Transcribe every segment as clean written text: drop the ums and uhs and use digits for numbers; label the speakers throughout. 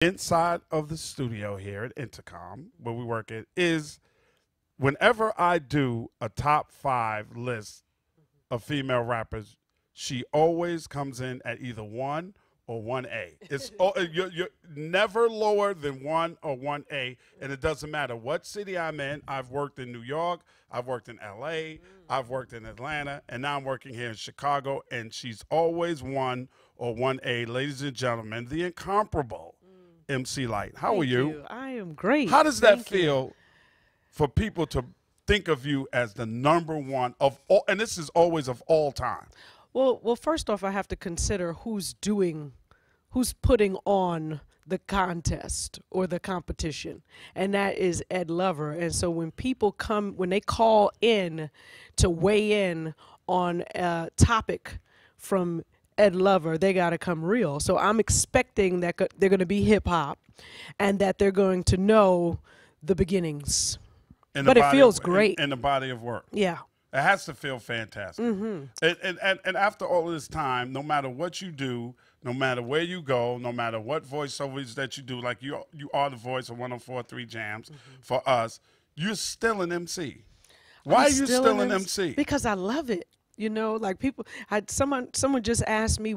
Speaker 1: inside of the studio here at Intercom, where we work at, is whenever I do a top 5 list of female rappers, she always comes in at either 1 or 1A. You're never lower than 1 or 1A, and it doesn't matter what city I'm in. I've worked in New York, I've worked in LA, I've worked in Atlanta, and now I'm working here in Chicago, and she's always 1 or 1A. Ladies and gentlemen, the incomparable MC Lyte. How are you?
Speaker 2: I am great.
Speaker 1: How does that feel for people to think of you as the #1 of all, and this is always of all time?
Speaker 2: Well, first off, I have to consider who's putting on the contest or the competition, and that is Ed Lover. And so when they call in to weigh in on a topic from Ed Lover, they got to come real. So I'm expecting that they're going to be hip hop and that they're going to know the beginnings. But it feels great.
Speaker 1: In the body of work.
Speaker 2: Yeah.
Speaker 1: It has to feel fantastic. And after all of this time, no matter what you do, no matter where you go, no matter what voiceovers that you do, like you are the voice of 104.3 Jams for us, you're still an MC. Why are you still an MC?
Speaker 2: Because I love it. You know, like someone just asked me,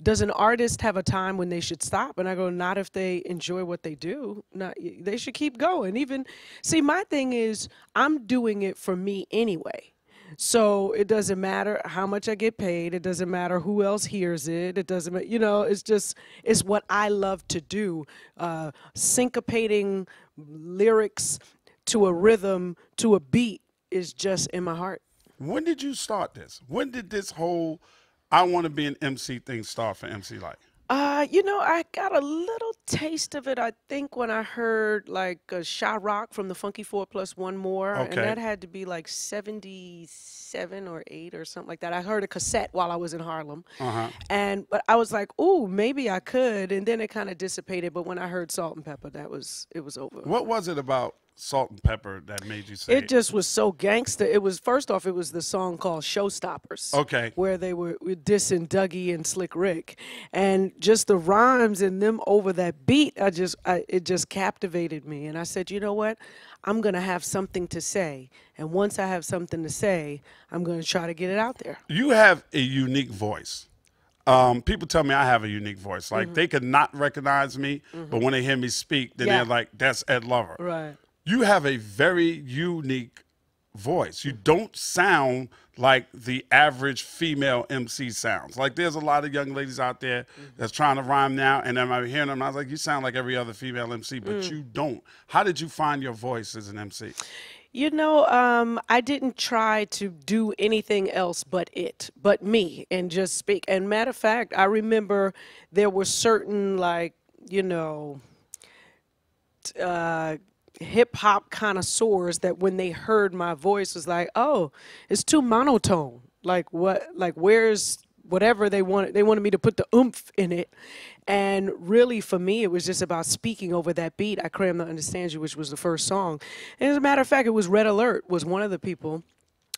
Speaker 2: does an artist have a time when they should stop? And I go, not if they enjoy what they do. They should keep going. See, my thing is, I'm doing it for me anyway. So it doesn't matter how much I get paid. It doesn't matter who else hears it. It doesn't matter, it's what I love to do. Syncopating lyrics to a rhythm, to a beat is just in my heart.
Speaker 1: When did you start this? When did this whole I want to be an MC thing start for MC Lyte?
Speaker 2: I got a little taste of it, I think, when I heard like Shy Rock from the Funky 4 Plus One More.
Speaker 1: Okay.
Speaker 2: And that had to be like 77 or 8 or something like that. I heard a cassette while I was in Harlem. But I was like, ooh, maybe I could. And then it kind of dissipated. But when I heard Salt and Pepper, it was over.
Speaker 1: What was it about Salt and Pepper that made you say
Speaker 2: it? Just was so gangster. It was, first off, it was the song called Showstoppers.
Speaker 1: Okay.
Speaker 2: Where they were dissing Dougie and Slick Rick. And just the rhymes and them over that beat, it just captivated me. And I said, you know what? I'm going to have something to say. And once I have something to say, I'm going to try to get it out there.
Speaker 1: You have a unique voice. People tell me I have a unique voice. Like, they could not recognize me, but when they hear me speak, then they're like, that's Ed Lover.
Speaker 2: Right.
Speaker 1: You have a very unique voice. You don't sound like the average female MC sounds. Like, there's a lot of young ladies out there that's trying to rhyme now, and then I'm hearing them, and I was like, you sound like every other female MC, but you don't. How did you find your voice as an MC?
Speaker 2: I didn't try to do anything else but me, and just speak. And matter of fact, I remember there were certain, hip-hop connoisseurs that when they heard my voice was like, oh, it's too monotone. Where's whatever they wanted me to put the oomph in it. And really, for me, it was just about speaking over that beat. I Cram to Understand You, which was the first song. And as a matter of fact, it was Red Alert was one of the people.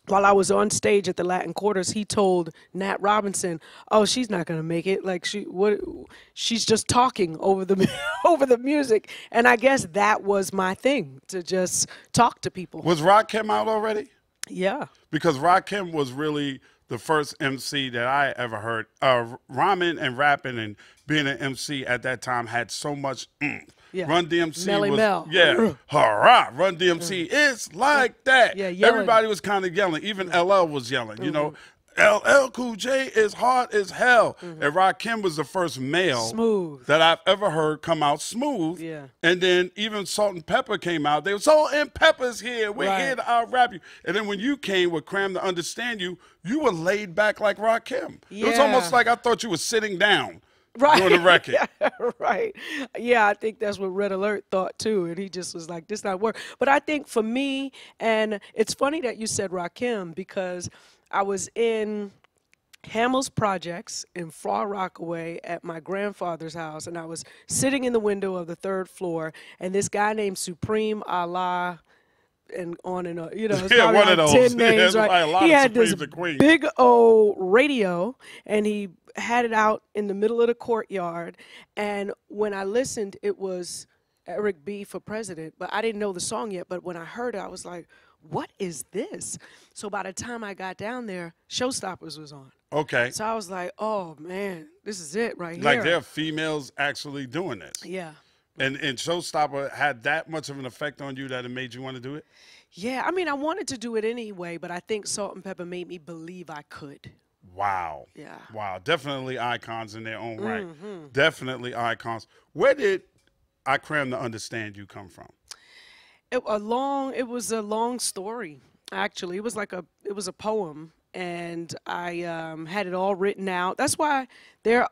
Speaker 2: While I was on stage at the Latin Quarters, he told Nat Robinson, "Oh, she's not gonna make it. She's just talking over the over the music." And I guess that was my thing, to just talk to people.
Speaker 1: Was Rakim out already?
Speaker 2: Yeah.
Speaker 1: Because Rakim was really the first MC that I ever heard. Rhyming and rapping and being an MC at that time had so much.
Speaker 2: Yeah.
Speaker 1: Run DMC
Speaker 2: Melly
Speaker 1: was,
Speaker 2: Mel.
Speaker 1: yeah, hurrah, Run DMC is like that.
Speaker 2: Yeah, yelling.
Speaker 1: Everybody was kind of yelling. Even LL was yelling, you know. LL Cool J is hard as hell. And Rakim was the first male
Speaker 2: Smooth
Speaker 1: that I've ever heard come out smooth.
Speaker 2: Yeah.
Speaker 1: And then even Salt and Pepper came out. They were Salt and Pepper's here. We're here to out-rap you. And then when you came with Cram to Understand You, you were laid back like Rakim.
Speaker 2: Yeah.
Speaker 1: It was almost like I thought you were sitting down.
Speaker 2: Right.
Speaker 1: Doing the record.
Speaker 2: Yeah, right. Yeah, I think that's what Red Alert thought too. And he just was like, this not work. But I think for me, and it's funny that you said Rakim, because I was in Hamill's Projects in Far Rockaway at my grandfather's house, and I was sitting in the window of the 3rd floor, and this guy named Supreme Allah and on and on. You know, it's
Speaker 1: Yeah,
Speaker 2: probably
Speaker 1: one of
Speaker 2: like
Speaker 1: those.
Speaker 2: 10 names,
Speaker 1: Yeah,
Speaker 2: right?
Speaker 1: like a lot
Speaker 2: He
Speaker 1: of
Speaker 2: had this
Speaker 1: Supremes and Queens.
Speaker 2: big old radio, and he had it out in the middle of the courtyard. And when I listened, it was Eric B. for president, but I didn't know the song yet. But when I heard it, I was like, what is this? So by the time I got down there, Showstoppers was on.
Speaker 1: Okay.
Speaker 2: So I was like, oh man, this is it right
Speaker 1: Like
Speaker 2: here.
Speaker 1: there are females actually doing this.
Speaker 2: Yeah.
Speaker 1: And Showstopper had that much of an effect on you that it made you want to do it?
Speaker 2: Yeah, I mean, I wanted to do it anyway, but I think Salt and Pepper made me believe I could.
Speaker 1: Wow.
Speaker 2: Yeah.
Speaker 1: Wow. Definitely icons in their own right.
Speaker 2: Mm-hmm.
Speaker 1: Definitely icons. Where did I Cram to Understand You come from?
Speaker 2: It was a long story, actually. It was a poem, and I had it all written out. That's why there's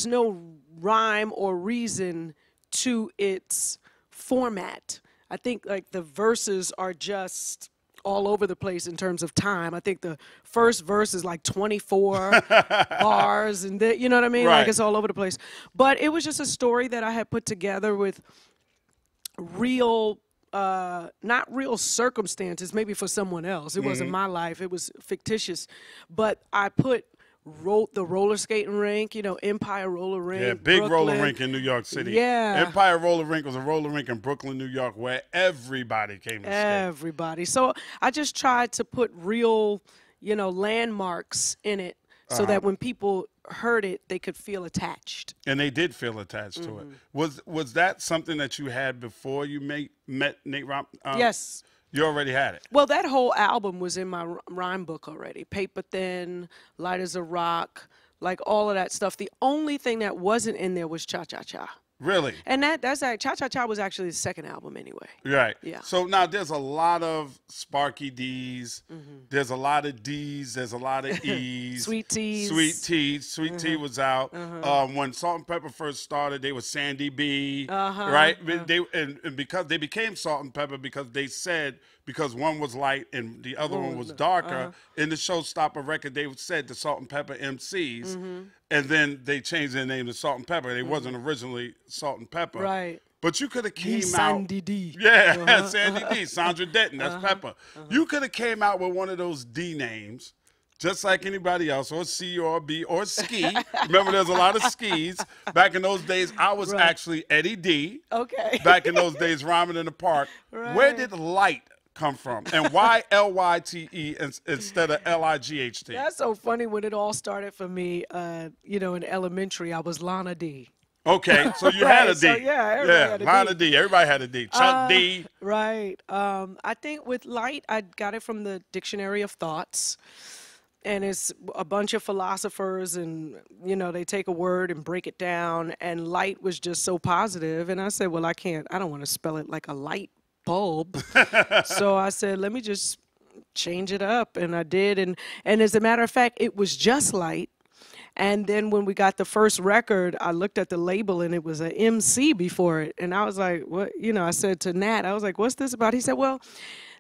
Speaker 2: no rhyme or reason to its format. I think like the verses are just all over the place in terms of time. I think the first verse is like 24 bars, and you know what I mean?
Speaker 1: Right.
Speaker 2: Like it's all over the place. But it was just a story that I had put together with real, not real circumstances, maybe for someone else. It wasn't my life. It was fictitious. But I wrote the roller skating rink, you know, Empire Roller Rink.
Speaker 1: Yeah, big
Speaker 2: Brooklyn.
Speaker 1: roller rink in New York City.
Speaker 2: Yeah.
Speaker 1: Empire Roller Rink was a roller rink in Brooklyn, New York, where everybody came to skate.
Speaker 2: Everybody. So I just tried to put real, you know, landmarks in it so that when people heard it, they could feel attached.
Speaker 1: And they did feel attached to it. Was that something that you had before you met Nate Romp?
Speaker 2: Yes.
Speaker 1: You already had it.
Speaker 2: Well, that whole album was in my rhyme book already. Paper Thin, Light as a Rock, like all of that stuff. The only thing that wasn't in there was Cha Cha Cha.
Speaker 1: Really?
Speaker 2: And that's like, Cha Cha Cha was actually the second album anyway.
Speaker 1: Right.
Speaker 2: Yeah.
Speaker 1: So now there's a lot of Sparky D's. There's a lot of D's. There's a lot of E's.
Speaker 2: Sweet T's.
Speaker 1: Sweet T. Sweet T was out. When Salt and Pepper first started, they were Sandy B. Right? And because they became Salt and Pepper because they said, because one was light and the other one was darker. In the Showstopper record, they said the Salt and Pepper MCs. And then they changed their name to Salt and Pepper. They wasn't originally Salt and Pepper.
Speaker 2: Right.
Speaker 1: But you could have came out.
Speaker 2: Sandy D.
Speaker 1: Yeah, Sandy D, Sandra Denton, that's Pepper. You could have came out with one of those D names, just like anybody else, or C or B or Ski. Remember, there's a lot of skis. Back in those days, I was actually Eddie D.
Speaker 2: Okay.
Speaker 1: Back in those days, rhyming in the park.
Speaker 2: Right.
Speaker 1: Where did Lyte come from? And why Lyte instead of Light?
Speaker 2: That's so funny. When it all started for me, you know, in elementary, I was Lana D.
Speaker 1: Okay, so you had a D.
Speaker 2: So, yeah, everybody had a
Speaker 1: Lana
Speaker 2: D.
Speaker 1: D. Everybody had a D. Chuck D.
Speaker 2: Right. I think with Lyte, I got it from the Dictionary of Thoughts. And it's a bunch of philosophers, and, you know, they take a word and break it down. And Lyte was just so positive. And I said, well, I don't want to spell it like a light bulb. So I said, let me just change it up. And I did. And as a matter of fact, it was just Lyte. And then when we got the first record, I looked at the label and it was an MC before it. And I was like, what? You know, I said to Nat, I was like, what's this about? He said, well,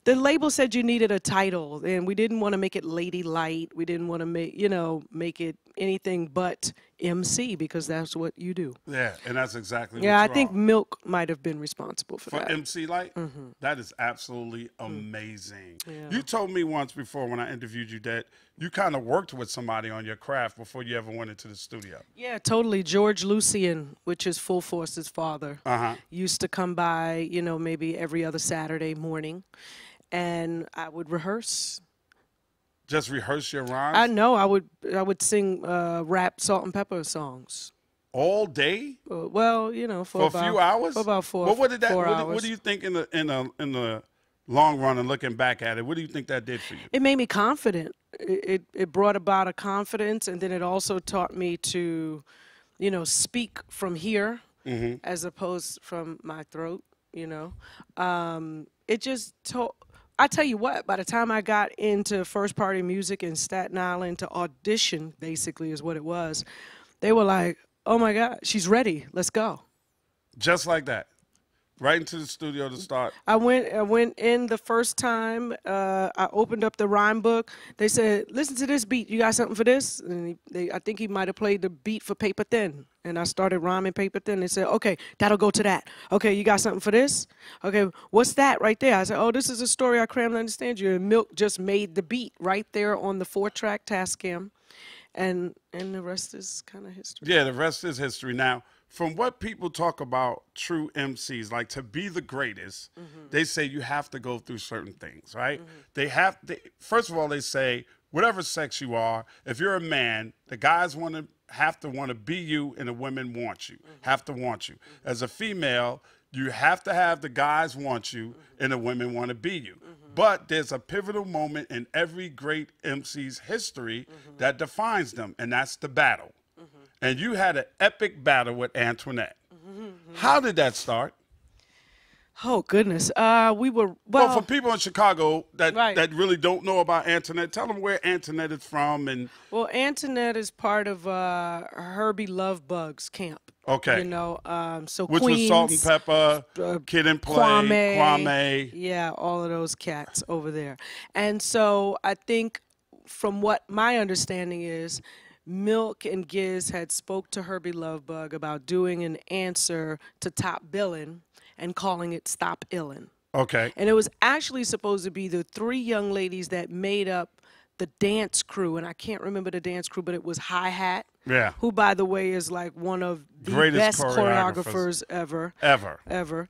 Speaker 2: the label said you needed a title, and we didn't want to make it Lady Lyte. We didn't want to make it anything but MC, because that's what you do.
Speaker 1: Yeah, and that's exactly
Speaker 2: Yeah,
Speaker 1: what
Speaker 2: I think Milk might have been responsible for that.
Speaker 1: MC Lyte? That is absolutely amazing.
Speaker 2: Yeah.
Speaker 1: You told me once before when I interviewed you that you kind of worked with somebody on your craft before you ever went into the studio.
Speaker 2: Yeah, totally. George Lucian, which is Full Force's father, used to come by, you know, maybe every other Saturday morning, and I would rehearse.
Speaker 1: Just rehearse your rhymes?
Speaker 2: I know. I would sing rap Salt and Pepper songs.
Speaker 1: All day?
Speaker 2: Well, you know, for
Speaker 1: a
Speaker 2: about,
Speaker 1: few hours?
Speaker 2: For about 4
Speaker 1: What did that?
Speaker 2: 4
Speaker 1: What
Speaker 2: hours.
Speaker 1: do you think in the long run and looking back at it? What do you think that did for you?
Speaker 2: It made me confident. It brought about a confidence, and then it also taught me to, you know, speak from here as opposed from my throat. You know, it just I tell you what, by the time I got into first party music in Staten Island to audition, basically is what it was, they were like, oh my God, she's ready, let's go.
Speaker 1: Just like that. right into the studio to start.
Speaker 2: I went in the first time. I opened up the rhyme book. They said, "Listen to this beat. You got something for this?" And I think he might have played the beat for Paper Thin. And I started rhyming Paper Thin. They said, "Okay, that'll go to that. Okay, you got something for this? Okay, what's that right there?" I said, "Oh, this is a story I crammed to understand you." And Milk just made the beat right there on the 4-track Tascam, and the rest is kind of history.
Speaker 1: Yeah, the rest is history. Now, from what people talk about true MCs, like to be the greatest, they say you have to go through certain things, right? First of all, they say whatever sex you are, if you're a man, the guys have to want to be you, and the women want you, have to want you. As a female, you have to have the guys want you, and the women want to be you. But there's a pivotal moment in every great MC's history that defines them, and that's the battle. And you had an epic battle with Antoinette. How did that start?
Speaker 2: Oh goodness, we were
Speaker 1: Well, for people in Chicago that
Speaker 2: Right.
Speaker 1: that really don't know about Antoinette, tell them where Antoinette is from. And
Speaker 2: Well, Antoinette is part of Herbie Lovebug's camp.
Speaker 1: Okay.
Speaker 2: You know, so
Speaker 1: which
Speaker 2: Queens,
Speaker 1: was Salt and Pepper, Kid and Play, Kwame.
Speaker 2: Yeah, all of those cats over there. And so I think from what my understanding is, Milk and Giz had spoke to Herbie Lovebug about doing an answer to Top Billin' and calling it Stop Illin'.
Speaker 1: Okay.
Speaker 2: And it was actually supposed to be the 3 young ladies that made up the dance crew, and I can't remember the dance crew, but it was Hi Hat,
Speaker 1: Yeah.
Speaker 2: who, by the way, is like one of the
Speaker 1: Greatest
Speaker 2: best choreographers ever.
Speaker 1: Ever.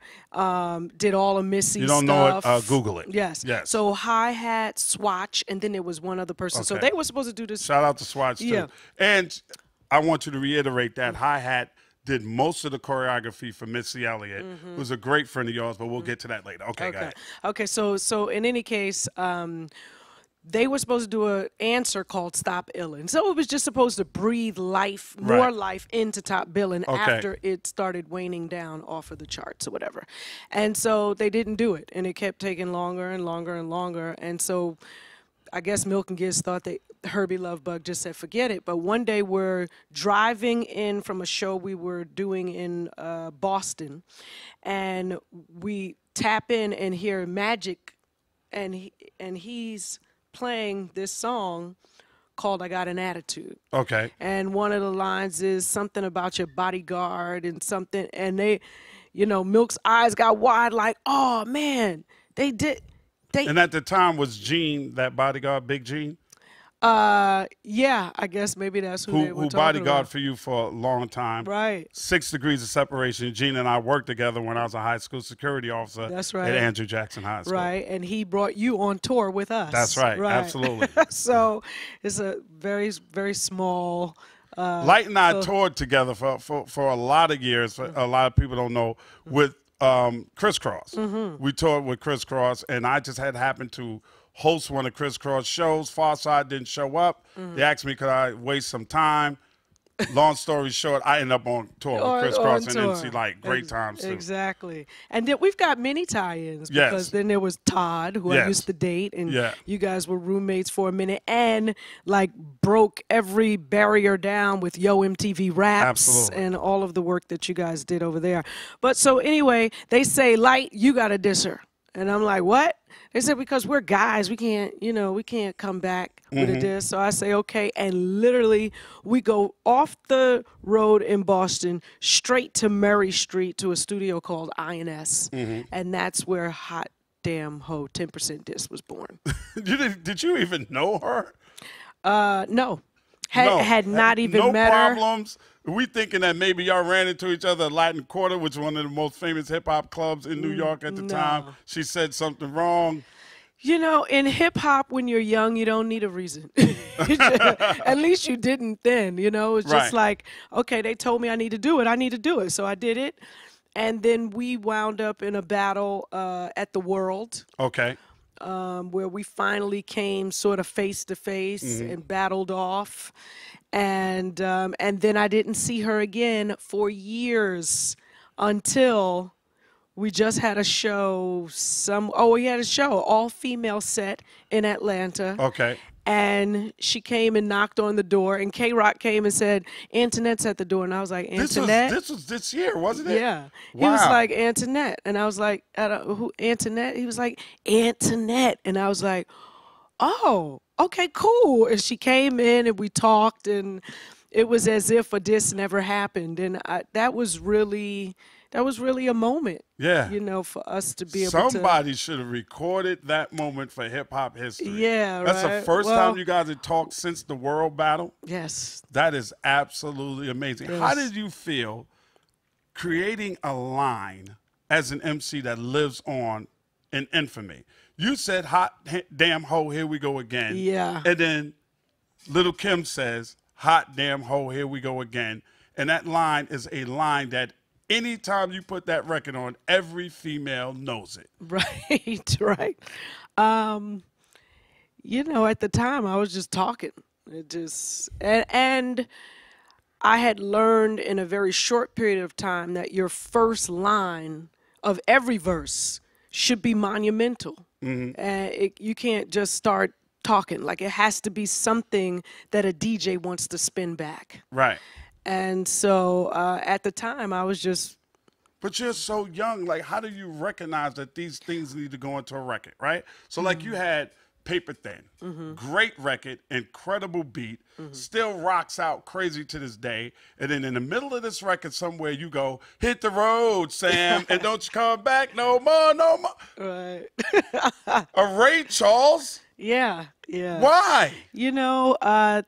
Speaker 2: Did all of Missy
Speaker 1: You don't
Speaker 2: stuff.
Speaker 1: know it, Google it.
Speaker 2: Yes.
Speaker 1: Yes.
Speaker 2: So Hi Hat, Swatch, and then there was one other person. So
Speaker 1: Okay.
Speaker 2: they were supposed to do this.
Speaker 1: Shout out to Swatch, too.
Speaker 2: Yeah.
Speaker 1: And I want you to reiterate that Hi-Hat did most of the choreography for Missy Elliott, who's a great friend of yours, but we'll get to that later. Okay, go ahead.
Speaker 2: Okay. So in any case, they were supposed to do an answer called Stop Illin'. So it was just supposed to breathe life, more
Speaker 1: Right.
Speaker 2: life into Top Billin'
Speaker 1: Okay.
Speaker 2: after it started waning down off of the charts or whatever. And so they didn't do it, and it kept taking longer and longer and longer. And so I guess Milk and Giz thought that Herbie Lovebug just said, forget it. But one day we're driving in from a show we were doing in Boston, and we tap in and hear Magic, and he's playing this song called I Got an Attitude.
Speaker 1: Okay.
Speaker 2: And one of the lines is something about your bodyguard and something, and they, Milk's eyes got wide like, oh man, they did.
Speaker 1: And at the time was Gene, that bodyguard, Big Gene,
Speaker 2: Yeah, I guess maybe that's who they were
Speaker 1: who
Speaker 2: talking
Speaker 1: bodyguard
Speaker 2: about.
Speaker 1: for you for a long time.
Speaker 2: Right.
Speaker 1: 6 degrees of separation. Gene and I worked together when I was a high school security officer
Speaker 2: That's right.
Speaker 1: at Andrew Jackson High School.
Speaker 2: Right, and he brought you on tour with us.
Speaker 1: That's right. Absolutely.
Speaker 2: So it's a very, very small.
Speaker 1: Lyte and I toured together for a lot of years. A lot of people don't know, with Crisscross. We toured with Crisscross, and I just had happened to host one of Crisscross shows. Far Side didn't show up. They asked me could I waste some time. Long story short, I ended up on tour with Crisscross and MC Lyte. Great times too.
Speaker 2: Exactly. And then we've got many tie-ins
Speaker 1: Yes.
Speaker 2: because then there was Todd, who I
Speaker 1: Yes.
Speaker 2: used to date, and
Speaker 1: Yeah.
Speaker 2: you guys were roommates for a minute and like broke every barrier down with Yo MTV Raps
Speaker 1: Absolutely.
Speaker 2: and all of the work that you guys did over there. But so anyway, they say, Lyte, you got to diss her. And I'm like, what? They said, because we're guys, we can't come back with a diss. So I say, okay. And literally, we go off the road in Boston straight to Murray Street to a studio called INS. And that's where Hot Damn Ho 10% Diss was born.
Speaker 1: Did you even know her?
Speaker 2: No. Had not even
Speaker 1: no
Speaker 2: met her.
Speaker 1: problems. We thinking that maybe y'all ran into each other at Latin Quarter, which is one of the most famous hip hop clubs in New York at the time. She said something wrong.
Speaker 2: In hip hop, when you're young, you don't need a reason. At least you didn't then. It's just
Speaker 1: Right.
Speaker 2: like, okay, they told me I need to do it. I need to do it. So I did it. And then we wound up in a battle at the World.
Speaker 1: Okay.
Speaker 2: Where we finally came sort of face to face and battled off, and then I didn't see her again for years until we just had a show. We had a show, all female set in Atlanta.
Speaker 1: Okay.
Speaker 2: And she came and knocked on the door, and K-Rock came and said, Antoinette's at the door. And I was like, Antoinette?
Speaker 1: This was this year, wasn't it?
Speaker 2: Yeah. He was
Speaker 1: Wow.
Speaker 2: like, Antoinette. And I was like, who, Antoinette? He was like, Antoinette. And I was like, oh, okay, cool. And she came in and we talked, and it was as if a diss never happened. And that was really a moment.
Speaker 1: Yeah.
Speaker 2: You know, for us to be able
Speaker 1: Somebody should have recorded that moment for hip hop history.
Speaker 2: Yeah,
Speaker 1: That's
Speaker 2: right.
Speaker 1: the first
Speaker 2: Well,
Speaker 1: time you guys had talked since the world battle.
Speaker 2: Yes.
Speaker 1: That is absolutely amazing.
Speaker 2: Yes.
Speaker 1: How did you feel creating a line as an MC that lives on in infamy? You said, hot damn ho, here we go again.
Speaker 2: Yeah.
Speaker 1: And then Little Kim says, hot damn ho, here we go again. And that line is a line that anytime you put that record on, every female knows it.
Speaker 2: Right, right. You know, at the time I was just talking. It just and I had learned in a very short period of time that your first line of every verse should be monumental. And you can't just start talking. Like, it has to be something that a DJ wants to spin back.
Speaker 1: Right.
Speaker 2: And so at the time, I was just.
Speaker 1: But you're so young. Like, how do you recognize that these things need to go into a record, right? So, like, you had Paper Thin, great record, incredible beat, still rocks out crazy to this day. And then in the middle of this record somewhere, you go, hit the road, Sam, and don't you come back no more, no more.
Speaker 2: Right.
Speaker 1: A Ray Charles?
Speaker 2: Yeah, yeah.
Speaker 1: Why?
Speaker 2: You know,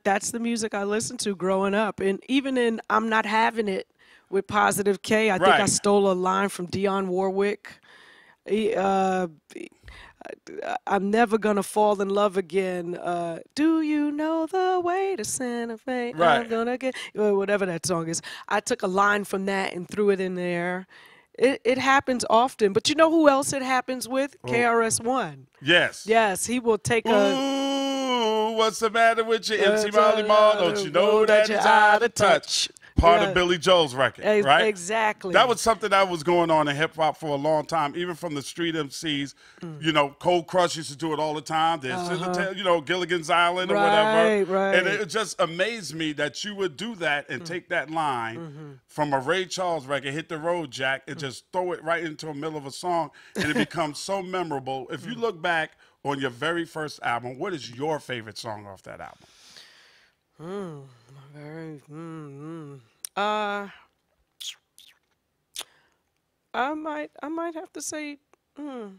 Speaker 2: that's the music I listened to growing up. And even in I'm Not Having It with Positive K, I think I
Speaker 1: Right.
Speaker 2: stole a line from Dionne Warwick. I'm never gonna fall in love again. Do you know the way to Santa Fe?
Speaker 1: Right.
Speaker 2: I'm gonna get whatever that song is. I took a line from that and threw it in there. It happens often, but you know who else it happens with? KRS-One.
Speaker 1: Yes.
Speaker 2: Yes, he will take a.
Speaker 1: Ooh, what's the matter with you, MC Molly Mall? Don't you know that it's out of touch? Part
Speaker 2: Yeah.
Speaker 1: of Billy Joel's record, right?
Speaker 2: Exactly.
Speaker 1: That was something that was going on in hip hop for a long time, even from the street MCs. You know, Cold Crush used to do it all the time. There's, you know, Gilligan's Island or whatever.
Speaker 2: Right.
Speaker 1: And it just amazed me that you would do that and take that line from a Ray Charles record, Hit the Road Jack, and just throw it right into the middle of a song, and it becomes so memorable. If you look back on your very first album, what is your favorite song off that album?
Speaker 2: I might have to say, I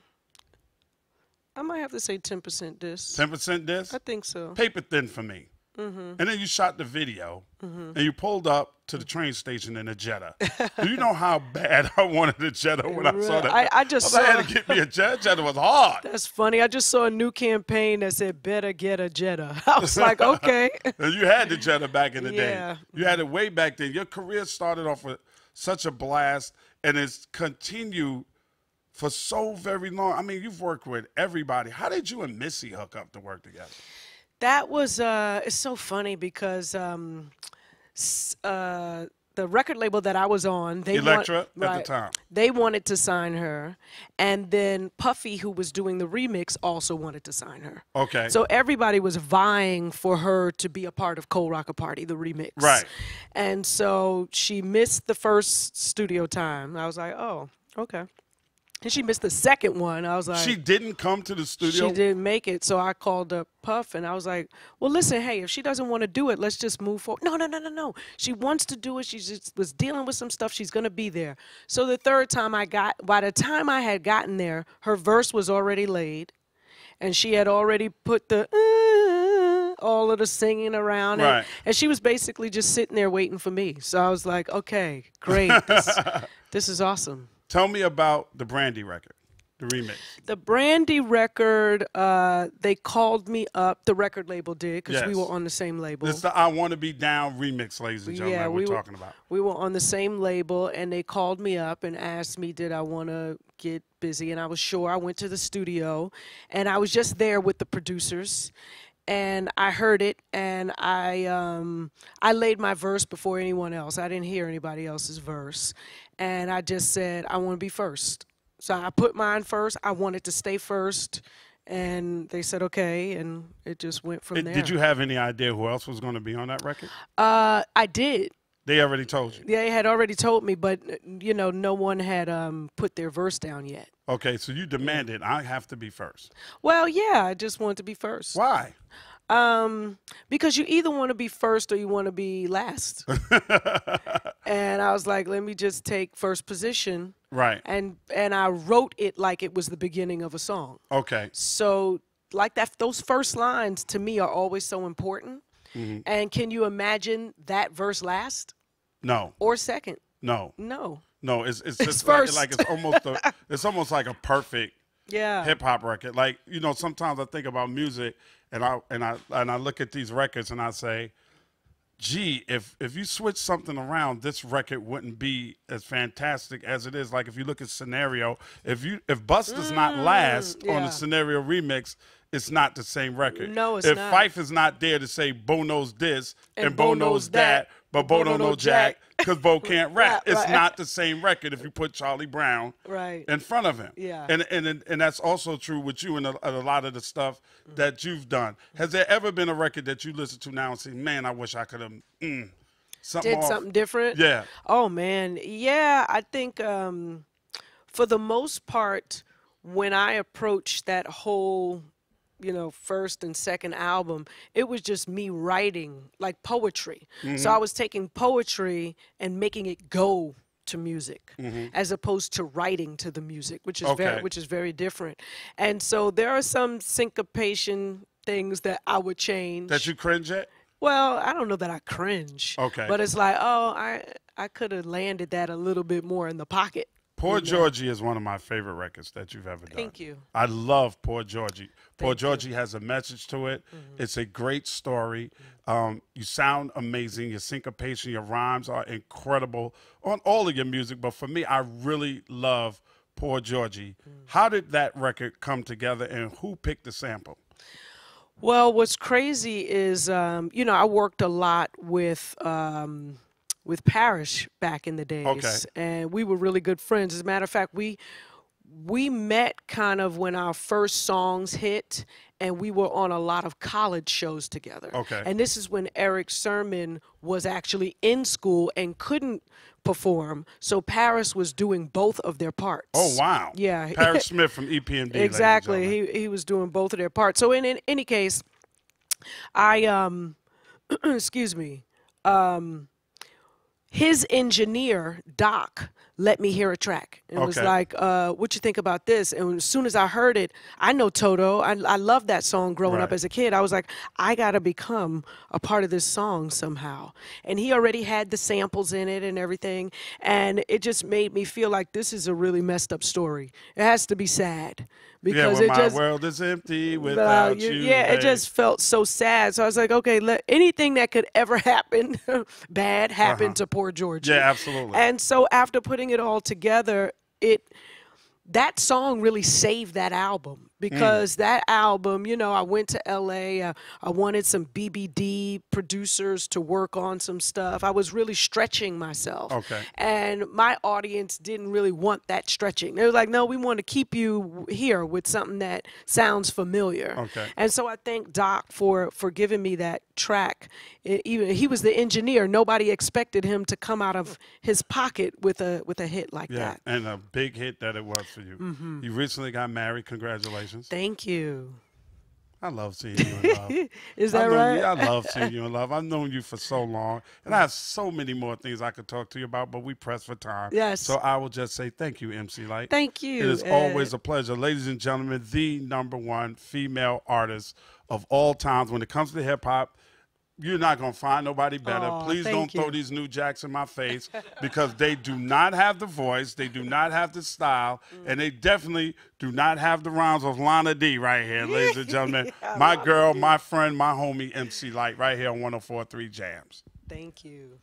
Speaker 2: might have to say 10% diss.
Speaker 1: 10% Diss?
Speaker 2: I think so.
Speaker 1: Paper Thin for me. And then you shot the video, and you pulled up to the train station in a Jetta. Do you know how bad I wanted a Jetta when I saw that?
Speaker 2: I just
Speaker 1: I had
Speaker 2: saw.
Speaker 1: to get me a Jetta. Jetta was hard.
Speaker 2: That's funny. I just saw a new campaign that said "Better get a Jetta." I was like, okay.
Speaker 1: And you had the Jetta back in the
Speaker 2: Yeah.
Speaker 1: day. You had it way back then. Your career started off with such a blast, and it's continued for so very long. I mean, you've worked with everybody. How did you and Missy hook up to work together?
Speaker 2: That was it's so funny because the record label that I was on, they
Speaker 1: Elektra at the time.
Speaker 2: They wanted to sign her, and then Puffy, who was doing the remix, also wanted to sign her.
Speaker 1: Okay.
Speaker 2: So everybody was vying for her to be a part of Cold Rocker Party, the remix.
Speaker 1: Right.
Speaker 2: And so she missed the first studio time. I was like, oh, okay. And she missed the second one. I was like,
Speaker 1: She didn't come to the studio?
Speaker 2: she didn't make it. So I called up Puff and I was like, well, listen, hey, if she doesn't want to do it, let's just move forward. No. She wants to do it. She just was dealing with some stuff. She's going to be there. So the third time by the time I had gotten there, her verse was already laid. And she had already put the all of the singing around
Speaker 1: Right.
Speaker 2: it. And she was basically just sitting there waiting for me. So I was like, okay, great. This is awesome.
Speaker 1: Tell me about the Brandy record, the remix.
Speaker 2: The Brandy record, they called me up. The record label did because we
Speaker 1: Yes.
Speaker 2: were on the same label.
Speaker 1: It's the I Want to Be Down remix, ladies and gentlemen, that we're talking about.
Speaker 2: We were on the same label, and they called me up and asked me, did I want to get busy? And I was sure. I went to the studio, and I was just there with the producers. And I heard it, and I laid my verse before anyone else. I didn't hear anybody else's verse. And I just said, I want to be first. So I put mine first. I wanted to stay first. And they said okay, and it just went from there.
Speaker 1: Did you have any idea who else was going to be on that record?
Speaker 2: I did.
Speaker 1: They already told you.
Speaker 2: They had already told me, but no one had put their verse down yet.
Speaker 1: Okay, so you demanded I have to be first.
Speaker 2: Well, yeah, I just wanted to be first.
Speaker 1: Why?
Speaker 2: Because you either want to be first or you want to be last. And I was like, let me just take first position.
Speaker 1: Right.
Speaker 2: And I wrote it like it was the beginning of a song.
Speaker 1: Okay.
Speaker 2: So like that, those first lines to me are always so important. Mm-hmm. And can you imagine that verse last?
Speaker 1: No.
Speaker 2: Or second?
Speaker 1: No.
Speaker 2: No.
Speaker 1: No, it's just
Speaker 2: first.
Speaker 1: Like it's almost like a perfect hip hop record. Like, sometimes I think about music and I look at these records and I say, gee, if you switch something around, this record wouldn't be as fantastic as it is. Like if you look at Scenario, if Bust does not last on the Scenario remix, it's not the same record.
Speaker 2: No, it's
Speaker 1: not. If
Speaker 2: not.
Speaker 1: Fife is not there to say Bo knows this and Bo knows that, but Bo don't know Jack because Bo can't rap, it's not the same record if you put Charlie Brown in front of him.
Speaker 2: Yeah.
Speaker 1: And that's also true with you and a lot of the stuff that you've done. Has there ever been a record that you listen to now and say, man, I wish I could have
Speaker 2: something different?
Speaker 1: Yeah.
Speaker 2: Oh, man. Yeah, I think for the most part, when I approached that whole first and second album, it was just me writing like poetry. Mm-hmm. So I was taking poetry and making it go to music as opposed to writing to the music, which is very different. And so there are some syncopation things that I would change.
Speaker 1: That you cringe at?
Speaker 2: Well, I don't know that I cringe.
Speaker 1: Okay.
Speaker 2: But it's like, oh, I could have landed that a little bit more in the pocket.
Speaker 1: Poor Georgie is one of my favorite records that you've ever done.
Speaker 2: Thank you.
Speaker 1: I love Poor Georgie. Poor Georgie has a message to it. It's a great story. You sound amazing. Your syncopation, your rhymes are incredible on all of your music. But for me, I really love Poor Georgie. How did that record come together, and who picked the sample?
Speaker 2: Well, what's crazy is, I worked a lot with Parrish back in the days, and we were really good friends. As a matter of fact, we met kind of when our first songs hit, and we were on a lot of college shows together.
Speaker 1: Okay.
Speaker 2: And this is when Eric Sermon was actually in school and couldn't perform, so Paris was doing both of their parts.
Speaker 1: Oh, wow.
Speaker 2: Yeah.
Speaker 1: Paris Smith from EPMD.
Speaker 2: Exactly. He was doing both of their parts. So in any case, I excuse me. His engineer, Doc, let me hear a track. And was like, what you think about this? And as soon as I heard it, I know Toto. I loved that song growing up as a kid. I was like, I got to become a part of this song somehow. And he already had the samples in it and everything. And it just made me feel like this is a really messed up story. It has to be sad. Because
Speaker 1: my world is empty without you.
Speaker 2: Yeah, it just felt so sad. So I was like, okay, let anything that could ever happen bad happen to Poor Georgie.
Speaker 1: Yeah, absolutely.
Speaker 2: And so after putting it all together, that song really saved that album. Because that album, I went to LA. I wanted some BBD producers to work on some stuff. I was really stretching myself.
Speaker 1: Okay.
Speaker 2: And my audience didn't really want that stretching. They were like, no, we want to keep you here with something that sounds familiar.
Speaker 1: Okay.
Speaker 2: And so I thank Doc for giving me that track. Even he was the engineer. Nobody expected him to come out of his pocket with a hit like that.
Speaker 1: And a big hit that it was for you. You recently got married. Congratulations.
Speaker 2: Thank you.
Speaker 1: I love seeing you in love.
Speaker 2: Is that right?
Speaker 1: I love seeing you in love. I've known you for so long, and I have so many more things I could talk to you about, but we press for time.
Speaker 2: Yes.
Speaker 1: So I will just say thank you, MC Lyte.
Speaker 2: Thank you.
Speaker 1: It is always a pleasure. Ladies and gentlemen, the #1 female artist of all times. When it comes to hip-hop, you're not going to find nobody better. Please don't throw these new jacks in my face because they do not have the voice, they do not have the style, and they definitely do not have the rhymes of Lana D right here, ladies and gentlemen. My girl, my friend, my homie, MC Lyte, right here on 104.3 Jams.
Speaker 2: Thank you.